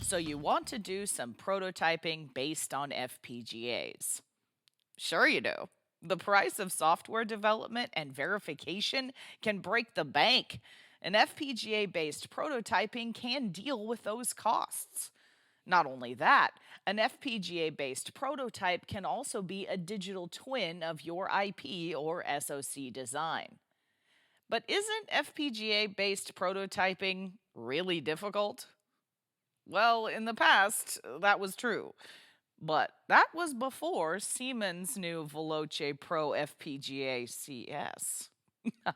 So you want to do some prototyping based on FPGAs. Sure, you do. The price of software development and verification can break the bank. And FPGA based prototyping can deal with those costs. Not only that, an FPGA based prototype can also be a digital twin of your IP or SoC design. But isn't FPGA based prototyping really difficult? Well, in the past, that was true. But that was before Siemens' new Veloce Pro FPGA CS.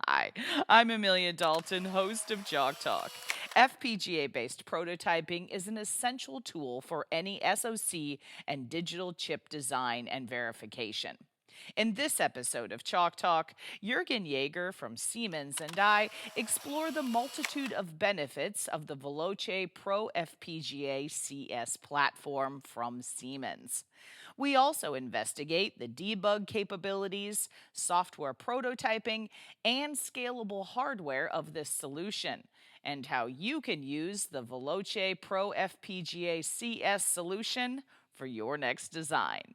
Hi, I'm Amelia Dalton, host of Jog Talk. FPGA based prototyping is an essential tool for any SoC and digital chip design and verification. In this episode of Chalk Talk, Juergen Jaeger from Siemens and I explore the multitude of benefits of the Veloce Pro FPGA CS platform from Siemens. We also investigate the debug capabilities, software prototyping, and scalable hardware of this solution, and how you can use the Veloce Pro FPGA CS solution for your next design.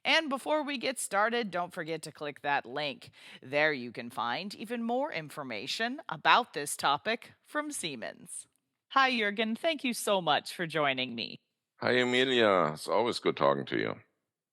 And before we get started, don't forget to click that link. There you can find even more information about this topic from Siemens. Hi, Juergen. Thank you so much for joining me. Hi, Amelia. It's always good talking to you.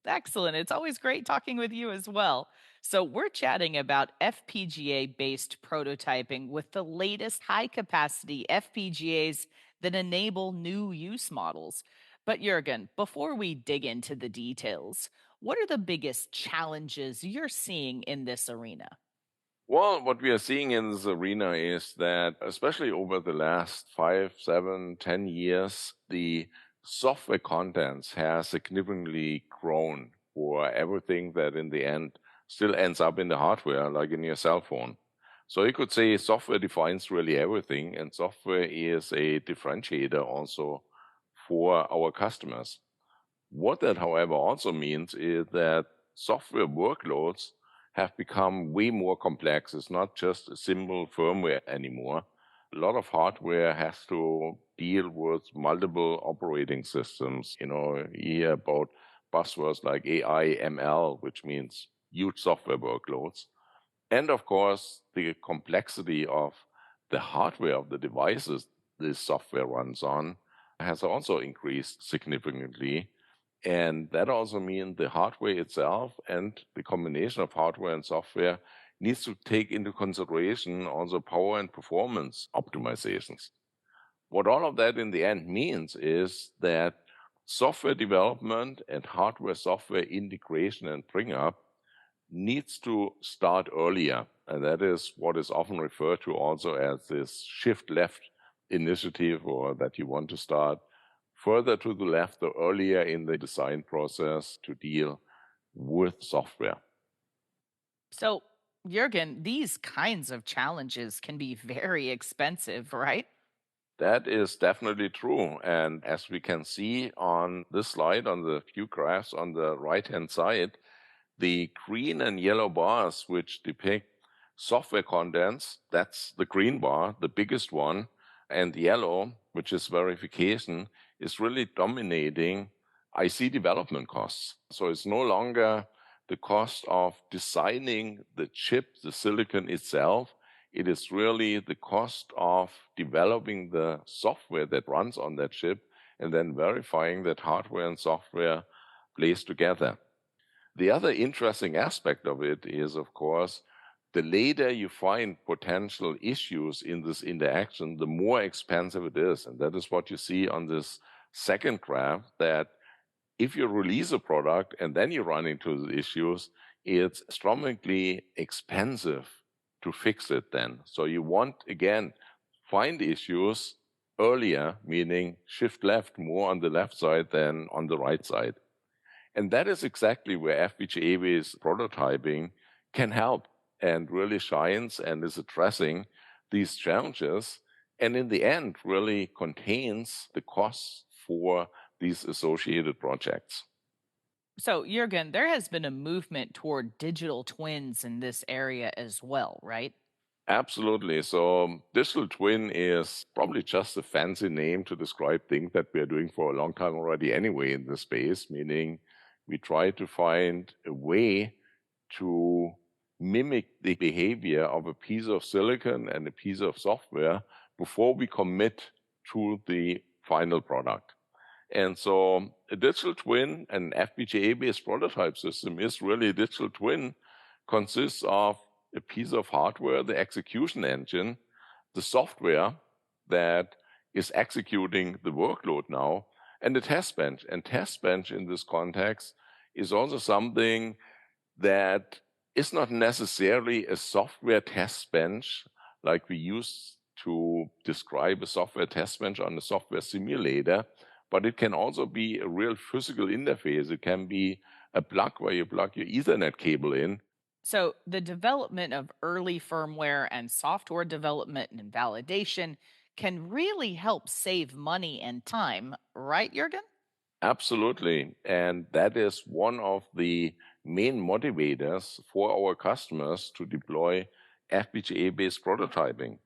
Excellent. It's always great talking with you as well. So, we're chatting about FPGA based prototyping with the latest high capacity FPGAs that enable new use models. But, Jurgen, before we dig into the details, what are the biggest challenges you're seeing in this arena? Well, what we are seeing in this arena is that, especially over the last 5, 7, 10 years, the software contents has significantly grown for everything that in the end still ends up in the hardware, like in your cell phone. So you could say software defines really everything, and software is a differentiator also for our customers. What that, however, also means is that software workloads have become way more complex. It's not just a simple firmware anymore. A lot of hardware has to deal with multiple operating systems. You hear about buzzwords like AI, ML, which means huge software workloads. And of course, the complexity of the hardware of the devices this software runs on has also increased significantly. And that also means the hardware itself and the combination of hardware and software needs to take into consideration also power and performance optimizations. What all of that in the end means is that software development and hardware software integration and bring up needs to start earlier. And that is what is often referred to also as this shift left initiative, or that you want to start further to the left or earlier in the design process to deal with software. So, Jurgen, these kinds of challenges can be very expensive, right? That is definitely true. And as we can see on this slide, on the few graphs on the right-hand side, the green and yellow bars, which depict software contents, that's the green bar, the biggest one, and the yellow, which is verification, is really dominating IC development costs. So it's no longer the cost of designing the chip, the silicon itself. It is really the cost of developing the software that runs on that chip and then verifying that hardware and software plays together. The other interesting aspect of it is, of course, the later you find potential issues in this interaction, the more expensive it is. And that is what you see on this second graph, that if you release a product and then you run into the issues, it's astronomically expensive to fix it then. So you want, again, find issues earlier, meaning shift left more on the left side than on the right side. And that is exactly where FPGA-based prototyping can help and really shines and is addressing these challenges, and in the end really contains the costs for these associated projects. So, Jurgen, there has been a movement toward digital twins in this area as well, right? Absolutely. So digital twin is probably just a fancy name to describe things that we are doing for a long time already anyway in this space, meaning we try to find a way to mimic the behavior of a piece of silicon and a piece of software before we commit to the final product. And so a digital twin, an FPGA-based prototype system is really a digital twin, consists of a piece of hardware, the execution engine, the software that is executing the workload now, and the test bench. And test bench in this context is also something that is not necessarily a software test bench like we use to describe a software test bench on a software simulator, but it can also be a real physical interface. It can be a plug where you plug your Ethernet cable in. So, the development of early firmware and software development and validation can really help save money and time, right, Jurgen? Absolutely. And that is one of the main motivators for our customers to deploy FPGA-based prototyping.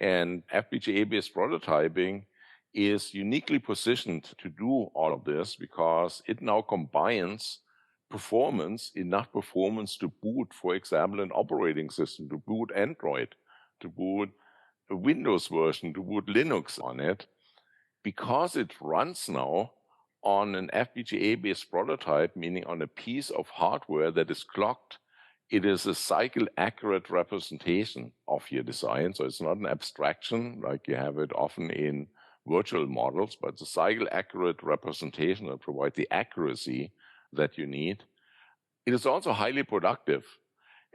And FPGA-based prototyping is uniquely positioned to do all of this because it now combines enough performance to boot, for example, an operating system, to boot Android, to boot a Windows version, to boot Linux on it, because it runs now on an FPGA-based prototype, meaning on a piece of hardware that is clocked. It is a cycle accurate representation of your design. So it's not an abstraction like you have it often in virtual models, but it's a cycle accurate representation that provides the accuracy that you need. It is also highly productive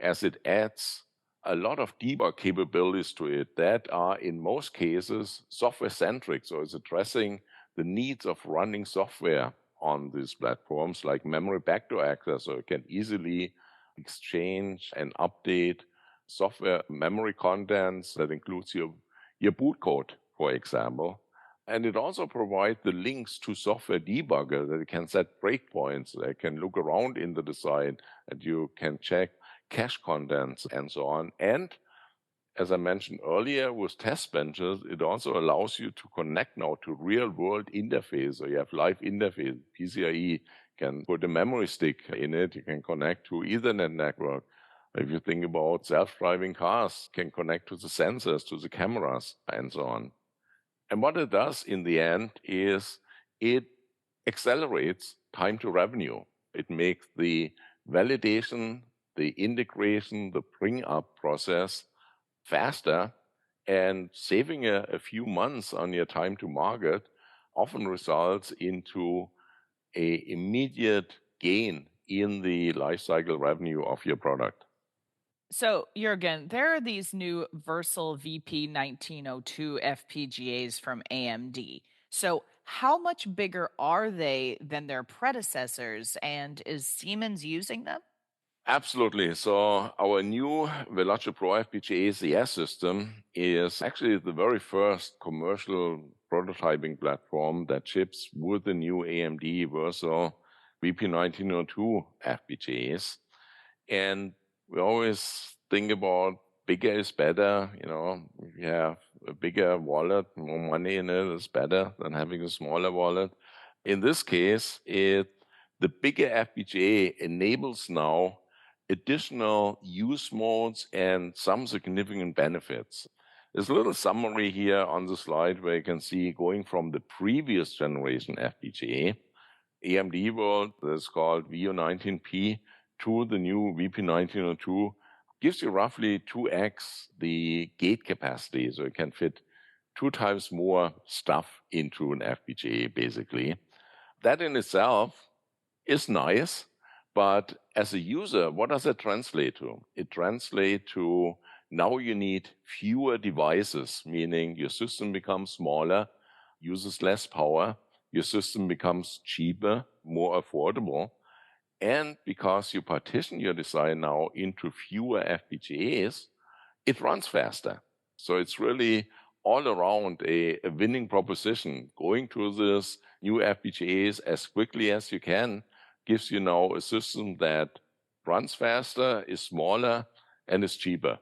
as it adds a lot of debug capabilities to it that are in most cases software centric. So it's addressing the needs of running software on these platforms like memory backdoor access, so it can easily exchange and update software memory contents that includes your boot code, for example. And it also provides the links to software debugger that it can set breakpoints, that can look around in the design, and you can check cache contents and so on. And as I mentioned earlier, with test benches, it also allows you to connect now to real world interface. So you have live interface, PCIe, can put a memory stick in it, you can connect to Ethernet network. If you think about self-driving cars, can connect to the sensors, to the cameras, and so on. And what it does in the end is it accelerates time to revenue. It makes the validation, the integration, the bring up process faster, and saving a few months on your time to market often results into a immediate gain in the lifecycle revenue of your product. So, Jurgen, there are these new Versal VP1902 FPGAs from AMD. So, how much bigger are they than their predecessors, and is Siemens using them? Absolutely. So our new Veloce Pro FPGA CS system is actually the very first commercial prototyping platform that ships with the new AMD Versal VP1902 FPGAs. And we always think about bigger is better. You know, if you have a bigger wallet, more money in it is better than having a smaller wallet. In this case, the bigger FPGA enables now additional use modes and some significant benefits. There's a little summary here on the slide where you can see going from the previous generation FPGA, AMD world, that's called VU19P, to the new VP1902, gives you roughly 2x the gate capacity. So it can fit 2 times more stuff into an FPGA, basically. That in itself is nice, but as a user, what does it translate to? It translates to now you need fewer devices, meaning your system becomes smaller, uses less power, your system becomes cheaper, more affordable. And because you partition your design now into fewer FPGAs, it runs faster. So it's really all around a winning proposition. Going to this new FPGAs as quickly as you can gives you now a system that runs faster, is smaller, and is cheaper.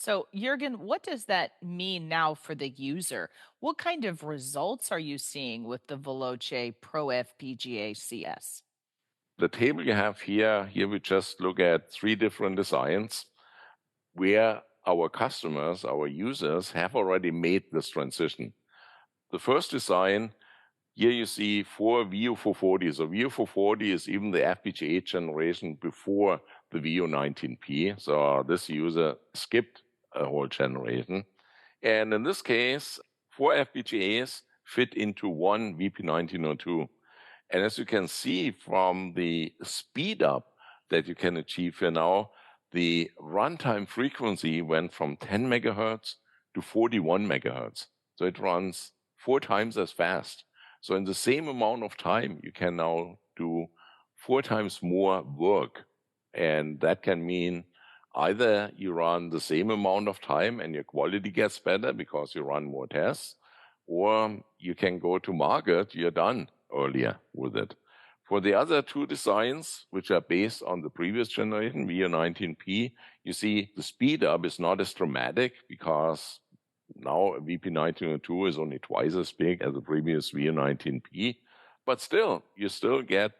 So, Jurgen, what does that mean now for the user? What kind of results are you seeing with the Veloce Pro FPGA CS? The table you have here we just look at three different designs where our customers, our users, have already made this transition. The first design, here you see four VU440. So VU440 is even the FPGA generation before the VU19P. So this user skipped a whole generation. And in this case, four FPGAs fit into one VP1902. And as you can see from the speed up that you can achieve here now, the runtime frequency went from 10 megahertz to 41 megahertz. So it runs 4 times as fast. So in the same amount of time, you can now do 4 times more work. And that can mean either you run the same amount of time and your quality gets better because you run more tests, or you can go to market, you're done earlier with it. For the other two designs, which are based on the previous generation, VU19P, you see the speed up is not as dramatic because now VP1902 is only twice as big as the previous VU19P. But still, you still get,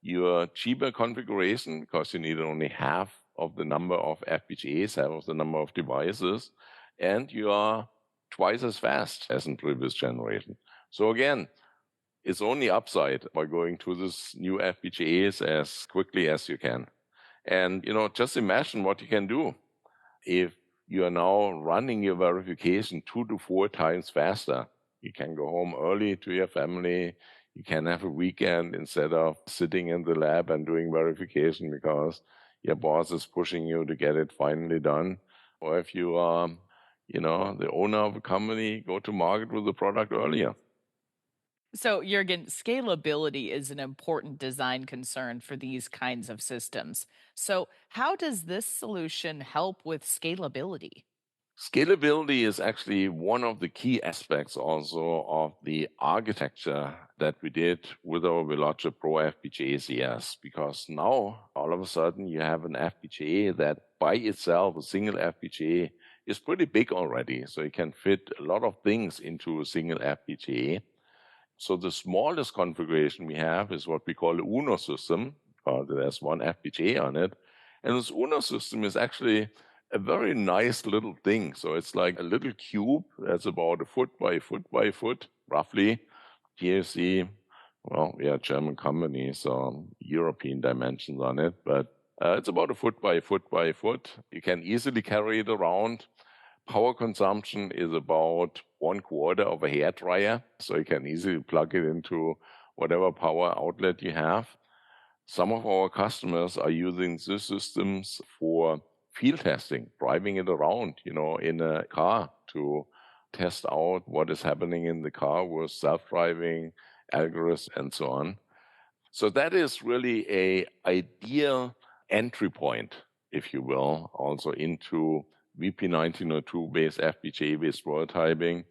your cheaper configuration because you need only half of the number of FPGAs, half of the number of devices, and you are twice as fast as in previous generation. So again, it's only upside by going to this new FPGAs as quickly as you can. And, just imagine what you can do if you are now running your verification 2 to 4 times faster. You can go home early to your family. You can have a weekend instead of sitting in the lab and doing verification because your boss is pushing you to get it finally done. Or if you are, the owner of a company, go to market with the product earlier. So, Jurgen, scalability is an important design concern for these kinds of systems. So, how does this solution help with scalability? Scalability is actually one of the key aspects also of the architecture that we did with our Veloce Pro FPGA CS, because now all of a sudden you have an FPGA that by itself, a single FPGA, is pretty big already. So you can fit a lot of things into a single FPGA. So the smallest configuration we have is what we call a UNO system. There's one FPGA on it. And this UNO system is actually a very nice little thing. So it's like a little cube that's about a foot by foot by foot, roughly. Here you see, well, we are a German company, so European dimensions on it, but it's about a foot by foot by foot. You can easily carry it around. Power consumption is about 1/4 of a hair dryer, so you can easily plug it into whatever power outlet you have. Some of our customers are using these systems for field testing, driving it around, in a car to test out what is happening in the car with self-driving algorithms and so on. So that is really a ideal entry point, if you will, also into VP1902 based FPGA-based prototyping.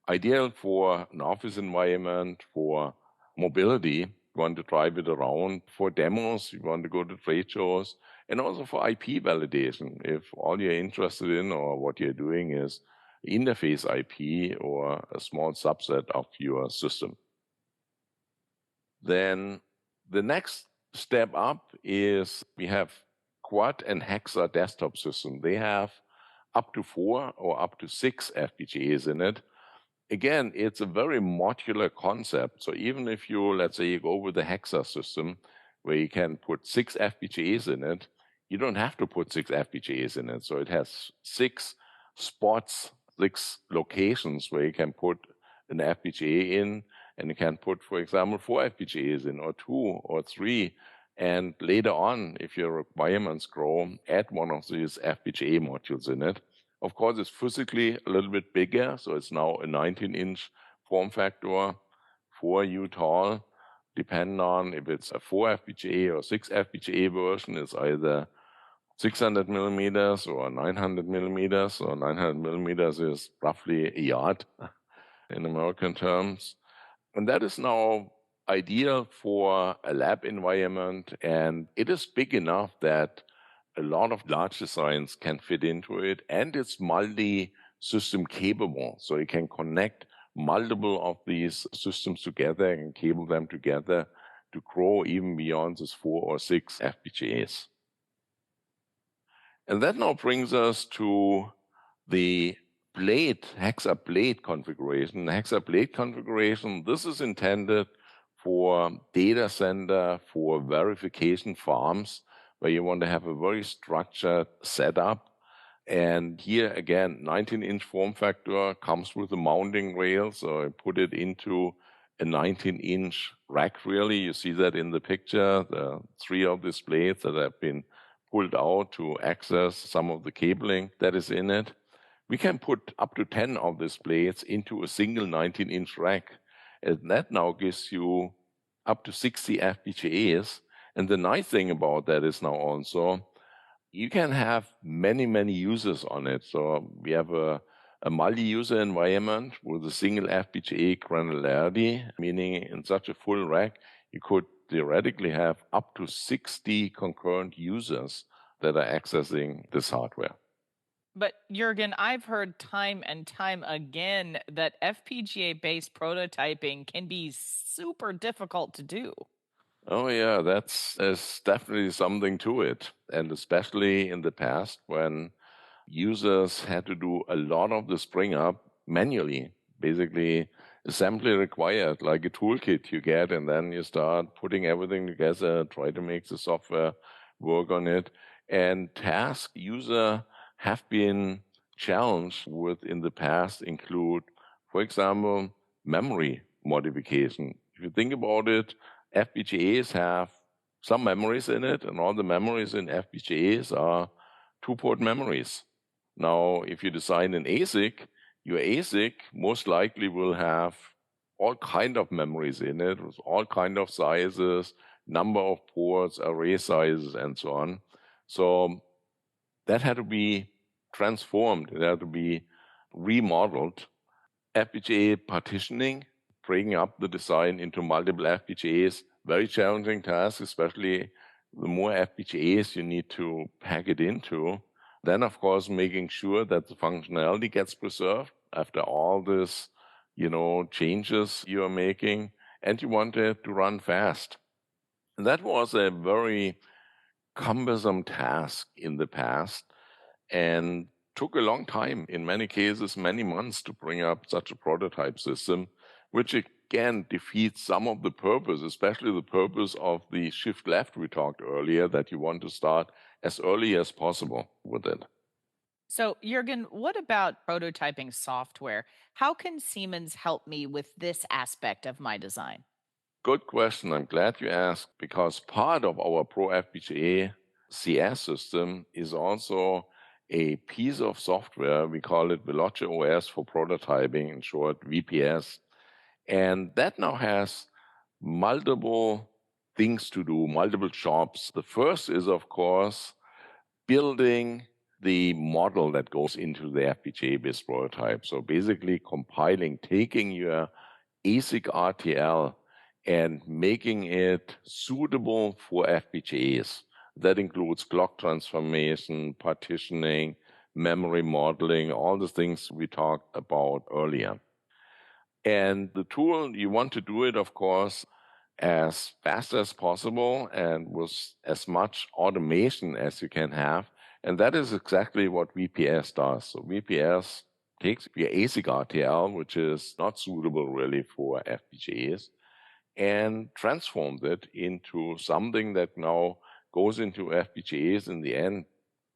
Ideal for an office environment, for mobility. You want to drive it around. For demos, you want to go to trade shows, and also for IP validation. If all you're interested in or what you're doing is interface IP or a small subset of your system. Then the next step up is we have Quad and Hexa desktop system. They have up to 4 or up to 6 FPGAs in it. Again, it's a very modular concept. So even if you, let's say, you go with the Hexa system where you can put 6 FPGAs in it, you don't have to put 6 FPGAs in it. So it has 6 spots, 6 locations where you can put an FPGA in, and you can put, for example, 4 FPGAs in, or 2 or 3. And later on, if your requirements grow, add one of these FPGA modules in it. Of course, it's physically a little bit bigger, so it's now a 19-inch form factor, 4U tall. Depending on if it's a 4 FPGA or 6 FPGA version, it's either 600 millimeters or 900 millimeters. So 900 millimeters is roughly a yard in American terms. And that is now ideal for a lab environment, and it is big enough that a lot of large designs can fit into it, and it's multi-system capable. So you can connect multiple of these systems together and cable them together to grow even beyond this 4 or 6 FPGAs. And that now brings us to the Hexa blade configuration. Hexa blade configuration, this is intended for data center, for verification farms, where you want to have a very structured setup. And here again, 19-inch form factor comes with a mounting rail, so I put it into a 19-inch rack really. You see that in the picture, the 3 of these blades that have been pulled out to access some of the cabling that is in it. We can put up to 10 of these blades into a single 19-inch rack. And that now gives you up to 60 FPGAs. And the nice thing about that is now also, you can have many, many users on it. So we have a multi-user environment with a single FPGA granularity, meaning in such a full rack, you could theoretically have up to 60 concurrent users that are accessing this hardware. But Juergen, I've heard time and time again that FPGA based prototyping can be super difficult to do. Oh yeah, there's definitely something to it. And especially in the past when users had to do a lot of the spring up manually, basically assembly required, like a toolkit you get, and then you start putting everything together, try to make the software work on it. And task user have been challenged with in the past include, for example, memory modification. If you think about it, FPGAs have some memories in it, and all the memories in FPGAs are two-port memories. Now, if you design an ASIC, your ASIC most likely will have all kind of memories in it, with all kind of sizes, number of ports, array sizes, and so on. So that had to be transformed. It had to be remodeled. FPGA partitioning, breaking up the design into multiple FPGAs, very challenging task, especially the more FPGAs you need to pack it into. Then, of course, making sure that the functionality gets preserved after all this, changes you are making, and you want it to run fast. And that was a very cumbersome task in the past and took a long time, in many cases, many months to bring up such a prototype system, which again defeats some of the purpose, especially the purpose of the shift left we talked earlier, that you want to start as early as possible with it. So, Juergen, what about prototyping software? How can Siemens help me with this aspect of my design? Good question. I'm glad you asked, because part of our proFPGA CS system is also a piece of software. We call it Veloce OS for prototyping, in short, VPS. And that now has multiple things to do, multiple jobs. The first is, of course, building the model that goes into the FPGA-based prototype. So basically compiling, taking your ASIC RTL and making it suitable for FPGAs. That includes clock transformation, partitioning, memory modeling, all the things we talked about earlier. And the tool, you want to do it, of course, as fast as possible and with as much automation as you can have. And that is exactly what VPS does. So VPS takes your ASIC RTL, which is not suitable really for FPGAs, and transforms it into something that now goes into FPGAs in the end,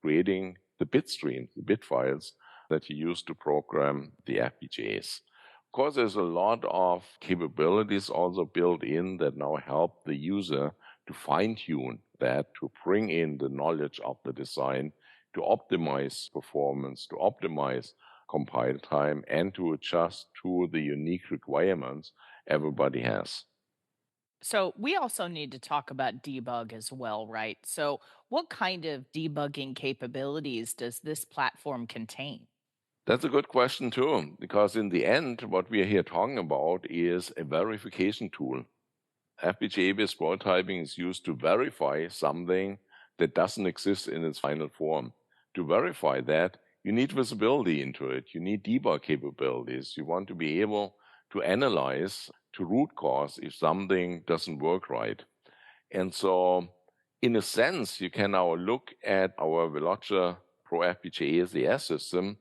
creating the bit streams, the bit files that you use to program the FPGAs. Of course, there's a lot of capabilities also built in that now help the user to fine-tune that, to bring in the knowledge of the design, to optimize performance, to optimize compile time, and to adjust to the unique requirements everybody has. So, we also need to talk about debug as well, right? So, what kind of debugging capabilities does this platform contain? That's a good question too, because in the end, what we are here talking about is a verification tool. FPGA-based prototyping is used to verify something that doesn't exist in its final form. To verify that, you need visibility into it. You need debug capabilities. You want to be able to analyze, to root cause if something doesn't work right. And so, in a sense, you can now look at our Veloce proFPGA SDS system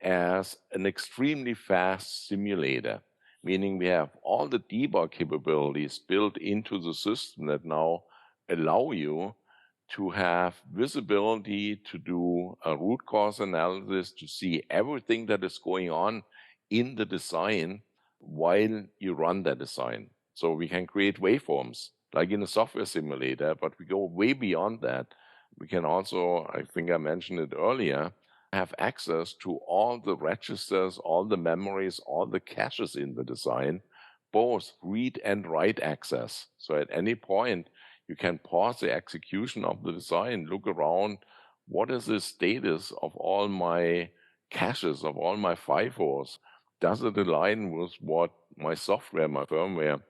as an extremely fast simulator, meaning we have all the debug capabilities built into the system that now allow you to have visibility to do a root cause analysis, to see everything that is going on in the design while you run that design. So we can create waveforms like in a software simulator, but we go way beyond that. We can also, I think I mentioned it earlier, have access to all the registers, all the memories, all the caches in the design, both read and write access. So at any point, you can pause the execution of the design, look around, what is the status of all my caches, of all my FIFOs? Does it align with what my software, my firmware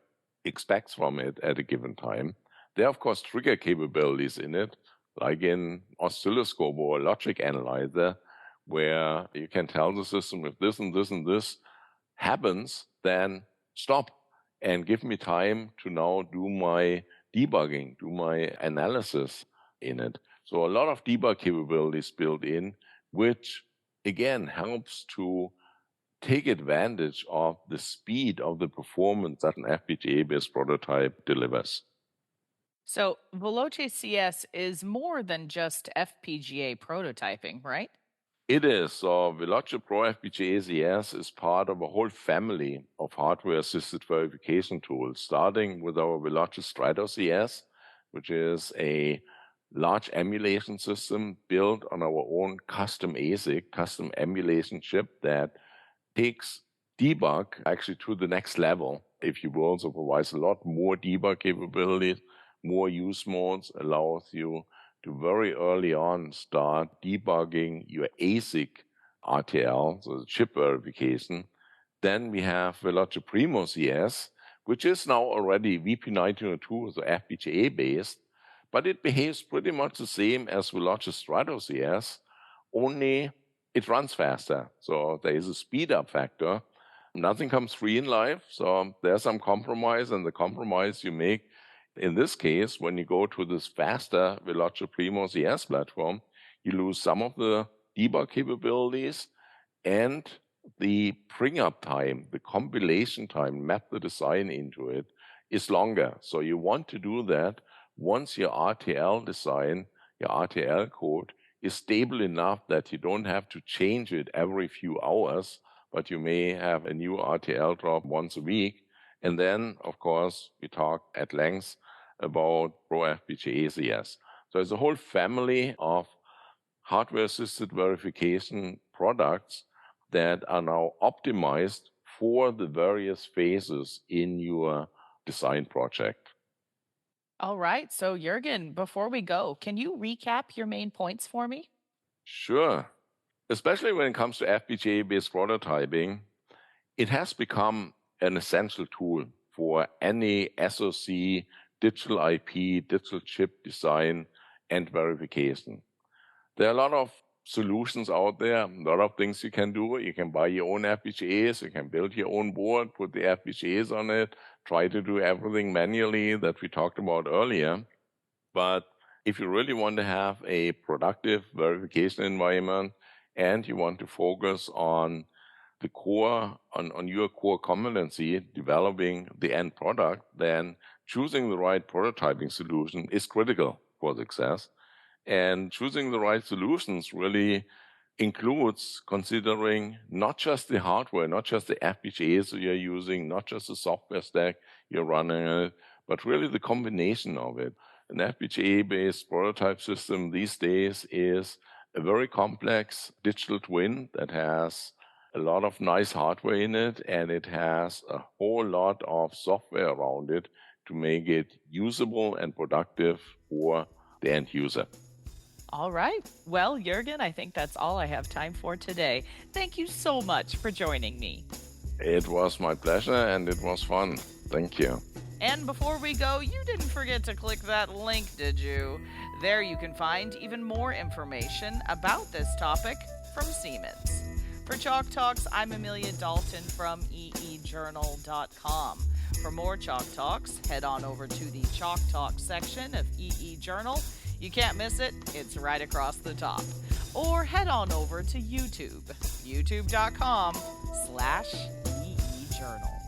expects from it at a given time? There are, of course, trigger capabilities in it, like in oscilloscope or logic analyzer, where you can tell the system if this and this and this happens, then stop and give me time to now do my debugging, do my analysis in it. So a lot of debug capabilities built in, which again helps to take advantage of the speed of the performance that an FPGA-based prototype delivers. So, Veloce CS is more than just FPGA prototyping, right? It is. So Veloce proFPGA ZS is part of a whole family of hardware-assisted verification tools, starting with our Veloce Strato CS, which is a large emulation system built on our own custom ASIC, custom emulation chip that takes debug actually to the next level, if you will. So provides a lot more debug capabilities, more use modes, allows you to very early on start debugging your ASIC RTL, so the chip verification. Then we have Veloce Primo CS, which is now already VP1902, so FPGA-based, but it behaves pretty much the same as Veloce Strato CS, only it runs faster. So there is a speed up factor. Nothing comes free in life, so there's some compromise, and the compromise you make in this case, when you go to this faster Veloce Primo CS platform, you lose some of the debug capabilities, and the bring up time, the compilation time, map the design into it, is longer. So you want to do that once your RTL design, your RTL code, is stable enough that you don't have to change it every few hours, but you may have a new RTL drop once a week. And then, of course, we talk at length about proFPGA ZS. So there's a whole family of hardware-assisted verification products that are now optimized for the various phases in your design project. All right. So, Juergen, before we go, can you recap your main points for me? Sure. Especially when it comes to FPGA-based prototyping, it has become an essential tool for any SoC, digital IP, digital chip design, and verification. There are a lot of solutions out there, a lot of things you can do. You can buy your own FPGAs, you can build your own board, put the FPGAs on it, try to do everything manually that we talked about earlier. But if you really want to have a productive verification environment and you want to focus on the core, on your core competency, developing the end product, then choosing the right prototyping solution is critical for success. And choosing the right solutions really includes considering not just the hardware, not just the FPGAs you're using, not just the software stack you're running, but really the combination of it. An FPGA-based prototype system these days is a very complex digital twin that has a lot of nice hardware in it, and it has a whole lot of software around it to make it usable and productive for the end user. All right. Well, Juergen, I think that's all I have time for today. Thank you so much for joining me. It was my pleasure, and it was fun. Thank you. And before we go, you didn't forget to click that link, did you? There you can find even more information about this topic from Siemens. For Chalk Talks, I'm Amelia Dalton from eejournal.com. For more Chalk Talks, head on over to the Chalk Talk section of EE Journal. You can't miss it, it's right across the top. Or head on over to YouTube, youtube.com/EE Journal.